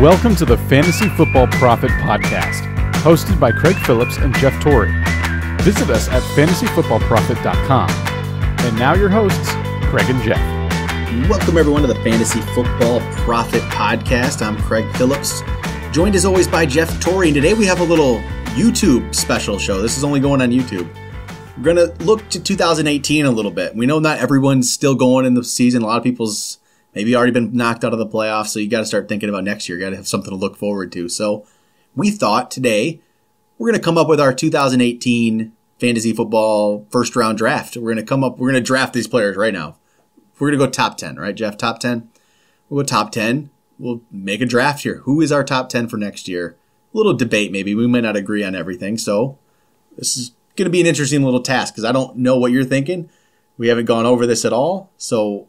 Welcome to the Fantasy Football Prophet podcast, hosted by Craig Phillips and Jeff Torrey. Visit us at fantasyfootballprophet.com. And now your hosts, Craig and Jeff. Welcome everyone to the Fantasy Football Prophet podcast. I'm Craig Phillips, joined as always by Jeff Torrey. And today we have a little YouTube special show. This is only going on YouTube. We're going to look to 2018 a little bit. We know not everyone's still going in the season. A lot of people's maybe already been knocked out of the playoffs, so you got to start thinking about next year. You got to have something to look forward to. So we thought today we're going to come up with our 2018 fantasy football first round draft. We're going to draft these players right now. We're going to go top 10, right, Jeff? Top 10? We'll go top 10. We'll make a draft here. Who is our top 10 for next year? A little debate maybe. We might not agree on everything. So this is going to be an interesting little task because I don't know what you're thinking. We haven't gone over this at all. So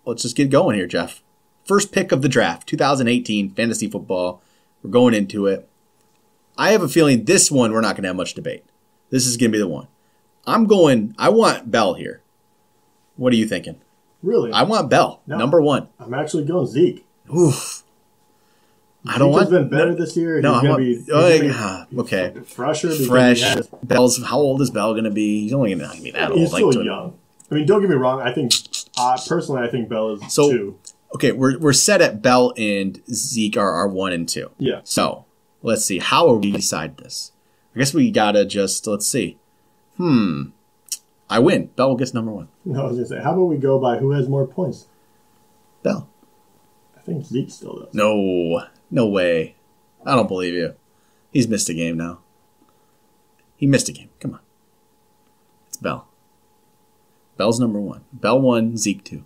let's just get going here, Jeff. First pick of the draft, 2018 fantasy football. We're going into it. I have a feeling this one we're not going to have much debate. This is going to be the one. I want Bell here. What are you thinking? Really? I want Bell, No, number one. I'm actually going Zeke. Oof. I don't want. He's been better this year. No, he's okay. Fresher. Fresh. Bell's. How old is Bell going to be? He's only going to be that old. He's still young. I mean, don't get me wrong. I think personally, I think Bell is two. Okay, we're set at Bell and Zeke are our 1 and 2. Yeah. So let's see. How are we decide this? I guess we gotta just let's see. I win. Bell gets number 1. No, I was gonna say, how about we go by who has more points? Bell. I think Zeke still does. No way. I don't believe you. He's missed a game now. He missed a game. Come on. It's Bell. Bell's number 1. Bell 1, Zeke 2.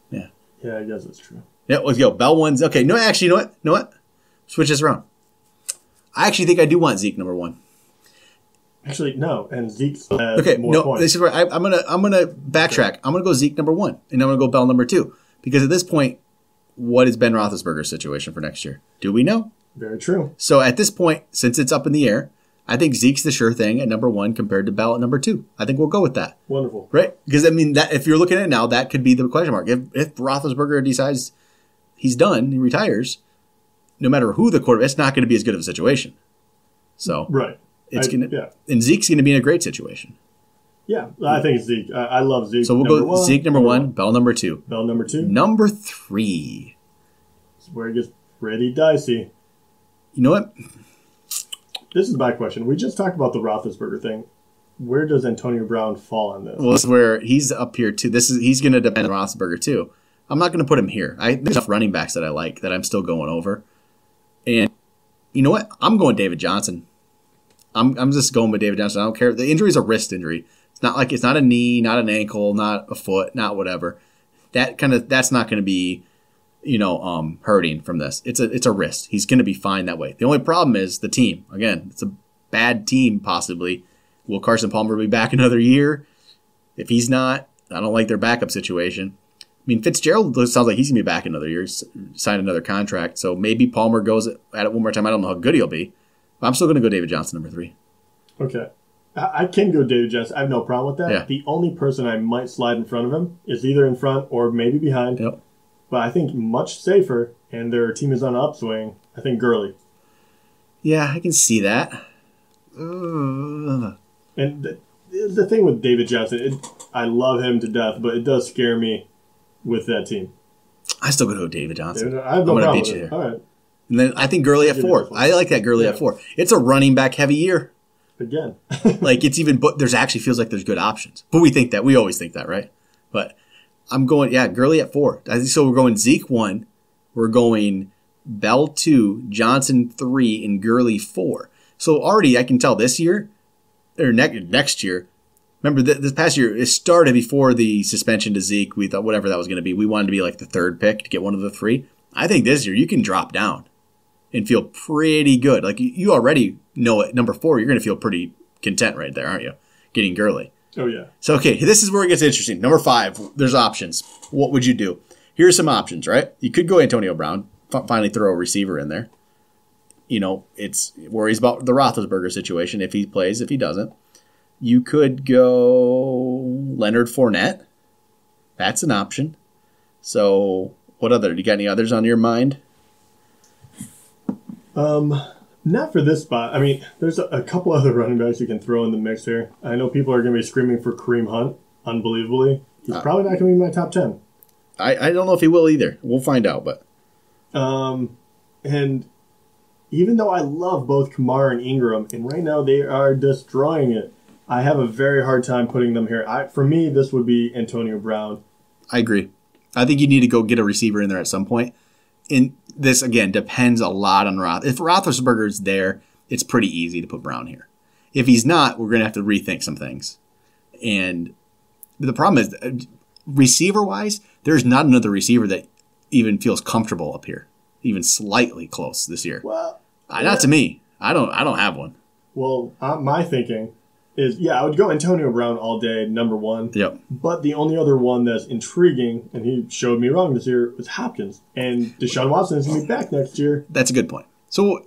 Yeah. Yeah, I guess that's true. Yeah, let's go. Bell 1's okay. No, actually, you know what? Switch this around. I actually think I do want Zeke number 1. Actually, no, and Zeke still has more points. This is where I'm gonna backtrack. Okay. I'm gonna go Zeke number 1, and I'm gonna go Bell number 2. Because at this point, what is Ben Roethlisberger's situation for next year? Do we know? Very true. So at this point, since it's up in the air, I think Zeke's the sure thing at number 1 compared to Bell at number 2. I think we'll go with that. Wonderful. Right? Because, I mean, that if you're looking at it now, that could be the question mark. If Roethlisberger decides he's done, he retires, no matter who the quarterback, it's not going to be as good of a situation. So, right. And Zeke's going to be in a great situation. Yeah, I think Zeke. I love Zeke. So we'll go Zeke number 1, Bell number 2. Bell number 2. Number 3. This is where it gets pretty dicey. You know what? This is my question. We just talked about the Roethlisberger thing. Where does Antonio Brown fall on this? Well, this is where he's up here too. He's going to depend on Roethlisberger too. I'm not going to put him here. There's enough running backs that I like that I'm still going over. And you know what? I'm going David Johnson. I'm just going with David Johnson. I don't care. The injury is a wrist injury. It's not a knee, not an ankle, not a foot, not whatever. That's not going to be hurting from this. It's a wrist. He's going to be fine that way. The only problem is the team. Again, it's a bad team possibly. Will Carson Palmer be back another year? If he's not, I don't like their backup situation. I mean, Fitzgerald sounds like he's going to be back another year, sign another contract. So maybe Palmer goes at it one more time. I don't know how good he'll be. But I'm still going to go David Johnson, number 3. Okay. I can go David Johnson. I have no problem with that. Yeah. The only person I might slide in front of him is either in front or maybe behind. Yep. But I think much safer, and their team is on an upswing, I think Gurley. Yeah, I can see that. And the thing with David Johnson, I love him to death, but it does scare me with that team. I still go to David Johnson. I have no problem beat you with it. here. All right. And then I think Gurley at 4. I like that Gurley at 4. It's a running back heavy year. Again. But there's actually feels like there's good options. But we think that. We always think that, right? But I'm going, Gurley at 4. So we're going Zeke 1. We're going Bell 2, Johnson 3, and Gurley 4. So already I can tell this year, or next year, remember this past year, it started before the suspension to Zeke. We thought whatever that was going to be, we wanted to be like the 3rd pick to get one of the 3. I think this year you can drop down and feel pretty good. Like you already know at number 4, you're going to feel pretty content right there, aren't you? Getting Gurley. Oh, yeah. So, okay, this is where it gets interesting. Number 5, there's options. What would you do? Here's some options, right? You could go Antonio Brown, finally throw a receiver in there. It's worries about the Roethlisberger situation, if he plays, if he doesn't. You could go Leonard Fournette. That's an option. So, what other? You got any others on your mind? Not for this spot. I mean, there's a couple other running backs you can throw in the mix here. I know people are going to be screaming for Kareem Hunt, unbelievably. He's probably not going to be in my top 10. I don't know if he will either. We'll find out, but... And even though I love both Kamara and Ingram, and right now they are destroying it, I have a very hard time putting them here. For me, this would be Antonio Brown. I agree. I think you need to go get a receiver in there at some point. And this, again, depends a lot on Roth. If Roethlisberger's there, it's pretty easy to put Brown here. If he's not, we're going to have to rethink some things. And the problem is, receiver-wise, there's not another receiver that even feels comfortable up here, even slightly close this year. Well, not to me. I don't have one. Well, my thinking is, I would go Antonio Brown all day, number one. Yep. But the only other one that's intriguing, and he showed me wrong this year, was Hopkins. And Deshaun Watson is going to be back next year. That's a good point. So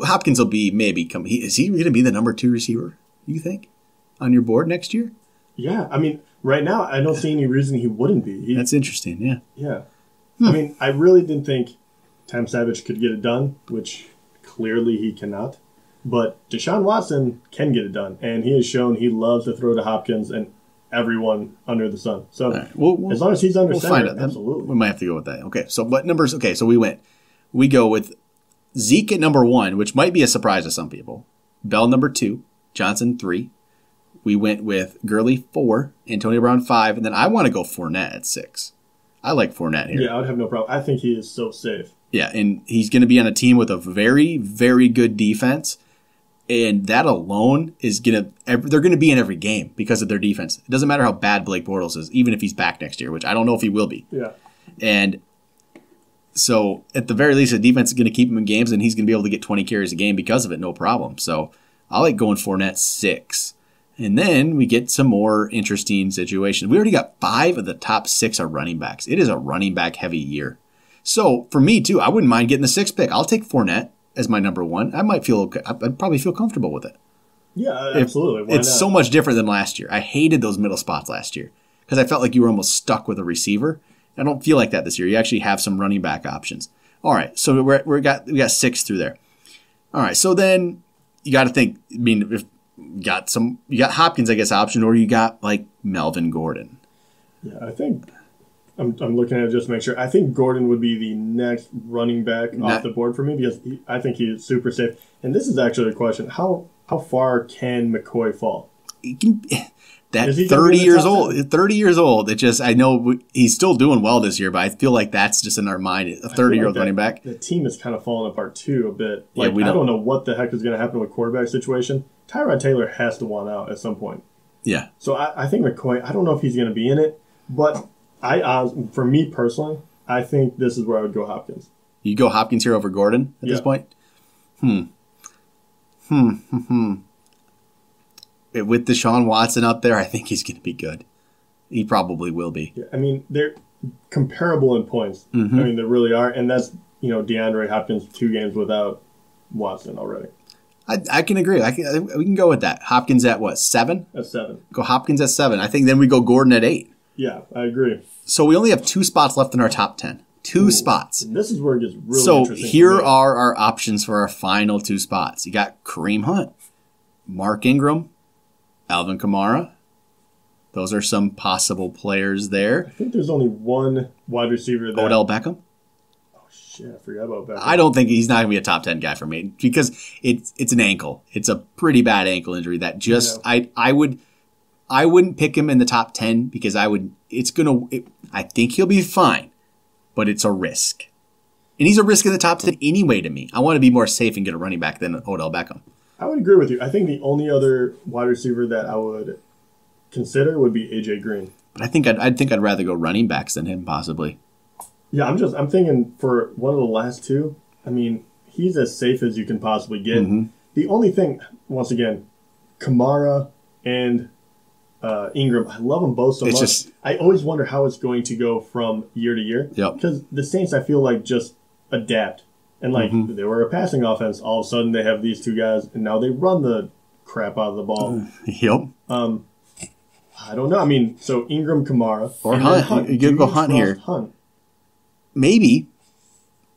Hopkins will be is he going to be the number 2 receiver, you think, on your board next year? Yeah. I mean, right now, I don't see any reason he wouldn't be. That's interesting, yeah. Yeah. I mean, I really didn't think Tom Savage could get it done, which clearly he cannot. But Deshaun Watson can get it done, and he has shown he loves to throw to Hopkins and everyone under the sun. So right. as long as he's under center, find out. absolutely. We might have to go with that. Okay, so what numbers? Okay, so we go with Zeke at number 1, which might be a surprise to some people. Bell number 2, Johnson 3. We went with Gurley 4, Antonio Brown 5, and then I want to go Fournette at 6. I like Fournette here. Yeah, I would have no problem. I think he is so safe. Yeah, and he's going to be on a team with a very, very good defense. And that alone is they're going to be in every game because of their defense. It doesn't matter how bad Blake Bortles is, even if he's back next year, which I don't know if he will be. Yeah. And so at the very least, the defense is going to keep him in games, and he's going to be able to get 20 carries a game because of it, no problem. So I like going Fournette 6. And then we get some more interesting situations. We already got 5 of the top 6 are running backs. It is a running back heavy year. So for me, too, I wouldn't mind getting the 6th pick. I'll take Fournette as my number 1. I'd probably feel comfortable with it. Yeah, absolutely. Why it's not? so much different than last year. I hated those middle spots last year because I felt like you were almost stuck with a receiver. I don't feel like that this year. You actually have some running back options. All right, so we got 6 through there. All right, so then you got to think. I mean, if you got Hopkins, I guess, option, or you got like Melvin Gordon. Yeah, I think. I'm looking at it just to make sure. I think Gordon would be the next running back off the board for me because I think he's super safe. And this is actually a question: how far can McCoy fall? That 30 years old. 30 years old. I know he's still doing well this year, but I feel like that's just in our mind. A 30-year-old running back. The team is kind of falling apart too a bit. I don't know what the heck is going to happen with quarterback situation. Tyrod Taylor has to want out at some point. Yeah. So I think McCoy. I don't know if he's going to be in it, but for me personally, I think this is where I would go Hopkins. You go Hopkins here over Gordon at this point? With Deshaun Watson up there, I think he's going to be good. He probably will be. Yeah, I mean, they're comparable in points. Mm-hmm. I mean, they really are. And that's, DeAndre Hopkins 2 games without Watson already. I can agree. We can go with that. Hopkins at what, 7? At 7. Go Hopkins at 7. I think then we go Gordon at 8. Yeah, I agree. So we only have 2 spots left in our top 10. 2 spots. And this is where it gets really interesting. So here are our options for our final 2 spots. You got Kareem Hunt, Mark Ingram, Alvin Kamara. Those are some possible players there. I think there's only one wide receiver there. Odell Beckham. Oh, shit. I forgot about Beckham. I don't think he's not going to be a top 10 guy for me because it's an ankle. It's a pretty bad ankle injury that just I wouldn't pick him in the top 10 because I think he'll be fine, but it's a risk. And he's a risk in the top 10 anyway to me. I want to be more safe and get a running back than Odell Beckham. I would agree with you. I think the only other wide receiver that I would consider would be AJ Green. But I think I'd rather go running backs than him possibly. Yeah, I'm thinking for one of the last 2, I mean, he's as safe as you can possibly get. Mm-hmm. The only thing, once again, Kamara and Ingram, I love them both so much. I always wonder how it's going to go from year to year. Yep. Because the Saints, I feel like, just adapt. And they were a passing offense. All of a sudden, they have these 2 guys, and now they run the crap out of the ball. Yep. I don't know. I mean, so Ingram, Kamara, or Hunt. You could go Hunt here. Hunt? Maybe.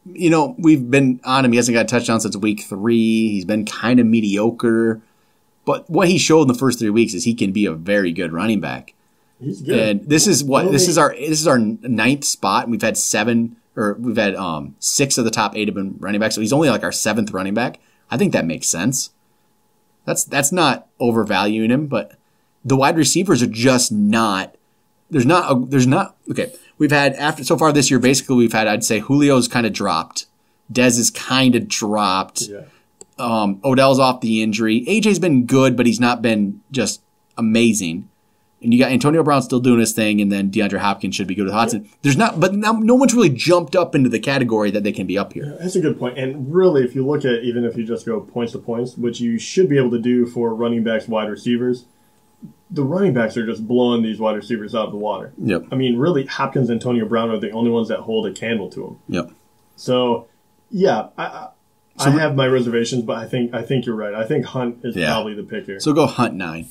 we've been on him. He hasn't got a touchdown since week 3. He's been kind of mediocre. But what he showed in the first 3 weeks is he can be a very good running back. He's good. And this is our 9th spot. And we've had 6 of the top 8 have been running backs. So he's only like our 7th running back. I think that makes sense. That's not overvaluing him, but the wide receivers are just not. There's not. Okay, we've had so far this year. Basically, we've had, I'd say, Julio's kind of dropped. Dez is kind of dropped. Yeah. Odell's off the injury. AJ's been good, but he's not been just amazing. And you got Antonio Brown still doing his thing, and then DeAndre Hopkins should be good with Hodgson. But now no one's really jumped up into the category that they can be up here. Yeah, that's a good point. And really, if you look at, even if you just go points to points, which you should be able to do for running backs, wide receivers, the running backs are just blowing these wide receivers out of the water. Yep. I mean, really, Hopkins and Antonio Brown are the only ones that hold a candle to them. Yep. So, yeah, I have my reservations, but I think you're right. I think Hunt is probably the pick here. So go Hunt 9.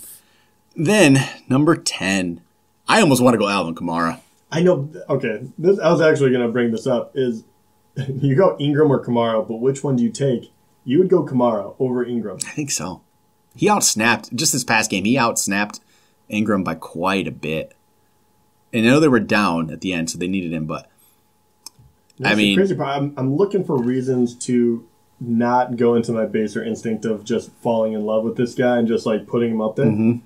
Then, number 10. I almost want to go Alvin Kamara. I know. Okay, I was actually going to bring this up. Is you go Ingram or Kamara, but which one do you take? You would go Kamara over Ingram. I think so. He outsnapped, just this past game, he outsnapped Ingram by quite a bit. And I know they were down at the end, so they needed him, but That's the crazy part. I'm looking for reasons to not go into my baser instinct of just falling in love with this guy and just like putting him up there. Mm-hmm.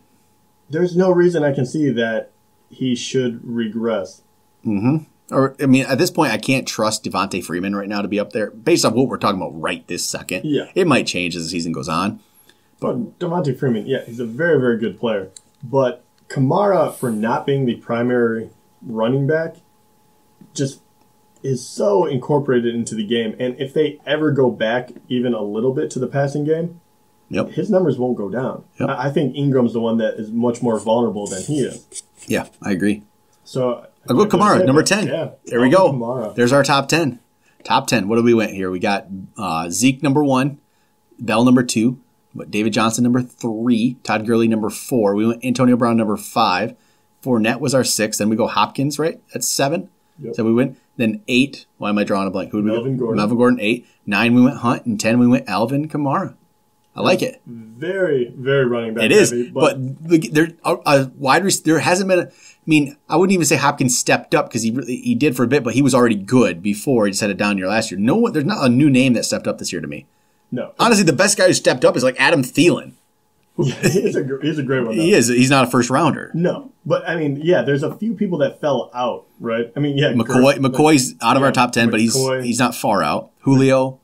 There's no reason I can see that he should regress. Mm-hmm. Or, I mean, at this point, I can't trust Devontae Freeman right now to be up there based on what we're talking about right this second. Yeah. It might change as the season goes on. But Devontae Freeman, yeah, he's a very, very good player. But Kamara, for not being the primary running back, just is so incorporated into the game. And if they ever go back even a little bit to the passing game, his numbers won't go down. Yep. I think Ingram's the one that is much more vulnerable than he is. Yeah, I agree. So I'll go Kamara, number 10. Yeah, there we go. Kamara. There's our top 10. Top 10. What do we went here? We got Zeke number 1, Bell number 2, David Johnson number 3, Todd Gurley number 4. We went Antonio Brown number 5. Fournette was our 6. Then we go Hopkins, right? That's 7. Yep. So we went. Then 8. Why am I drawing a blank? Who did Melvin we go? Gordon. Melvin Gordon, 8. 9 we went Hunt, and 10 we went Alvin Kamara. I like it. Very, very running back. It is, heavy, but there there hasn't been. I wouldn't even say Hopkins stepped up because he did for a bit, but he was already good before. He just had it down year last year. There's not a new name that stepped up this year to me. No, honestly, the best guy who stepped up is like Adam Thielen. Yeah, he's a great one. Though. He is. He's not a first rounder. No, but I mean, yeah, there's a few people that fell out, right? I mean, yeah, McCoy's out of our top 10, but he's not far out. Julio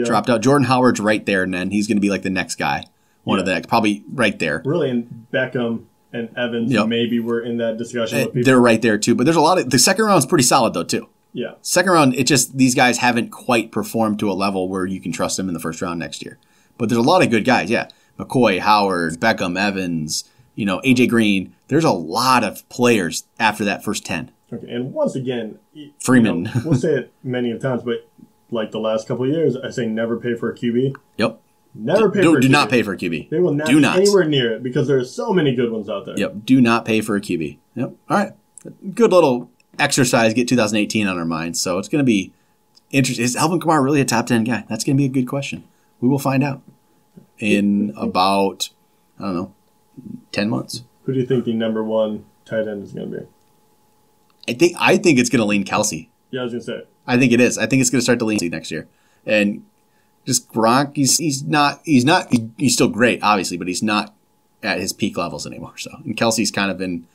dropped out. Jordan Howard's right there, and then he's going to be like the next guy. One of the next, probably right there. Really, and Beckham and Evans maybe were in that discussion with people. They're right there too, but there's a lot of the second round's pretty solid though too. Yeah, second round, it just these guys haven't quite performed to a level where you can trust them in the first round next year. But there's a lot of good guys. Yeah, McCoy, Howard, Beckham, Evans. AJ Green. There's a lot of players after that first 10. Okay, and once again, Freeman. We'll say it many times, but like the last couple of years, I say never pay for a QB. Yep. Never pay for a QB. Do not pay for a QB. They will not be anywhere near it because there are so many good ones out there. Yep. Do not pay for a QB. Yep. All right. Good little exercise. Get 2018 on our minds. So it's going to be interesting. Is Alvin Kamara really a top 10 guy? That's going to be a good question. We will find out in about, 10 months. Who do you think the number 1 tight end is going to be? I think it's going to lean Kelsey. Yeah, I was going to say. I think it is. I think it's going to start to lean next year. And just Gronk, he's still great, obviously, but he's not at his peak levels anymore. So, and Kelsey's kind of in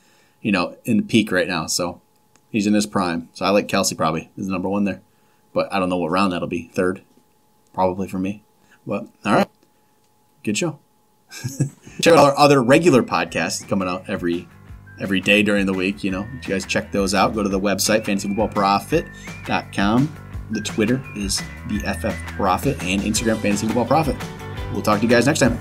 the peak right now. So he's in his prime. So I like Kelsey probably is the number 1 there. But I don't know what round that'll be. 3rd, probably for me. But all right. Good show. Check out our other regular podcasts coming out every day during the week. You guys check those out. Go to the website, fantasyfootballprophet.com. The Twitter is the FF Prophet and Instagram, Fantasy Football Prophet. We'll talk to you guys next time.